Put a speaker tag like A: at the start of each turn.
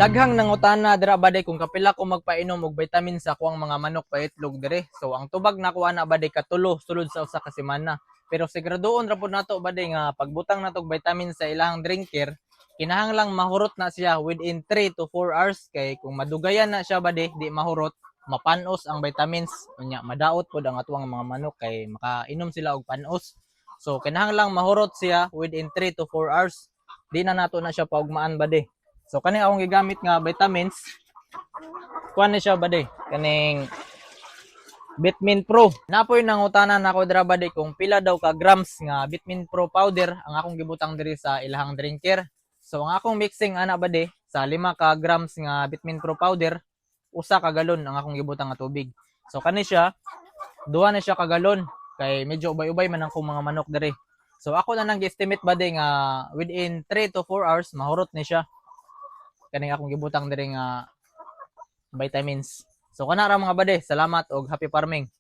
A: Daghang nangutana dira bade kung kapila ko magpainom og vitamin sa kuang mga manok pa itlog dire. So ang tubag nako ana bade katulo sulod sa usa ka semana. Pero siguraduon ra pud nato bade nga pagbutang nato og vitamin sa ilahang drinker, kinahanglang mahurot na siya within 3 to 4 hours kay kung madugayan na siya bade di mahurot, mapanos ang vitamins unya madaot pud ang atuang mga manok kay makainom sila og panos. So kinahanglang mahurot siya within 3 to 4 hours. Di na nato na siya paugmaan bade. So kani akong gigamit nga vitamins, kuan ni siya bade, kaning Bitmin Pro. Napoy nangutanan nako dira bade kung pila daw ka grams nga Bitmin Pro powder ang akong gibutang diri sa ilahang drinker. So ang akong mixing ana bade sa 5 ka grams nga Bitmin Pro powder, usa ka galon ang akong gibutang nga tubig. So kani siya, duha na siya ka galon kay medyo ubay-ubay man ang mga manok diri. So ako na nang gi-estimate bade nga within 3 to 4 hours mahurot ni siya kaning akong gibutang diri nga vitamins. So kana ra mga bade, salamat og happy farming.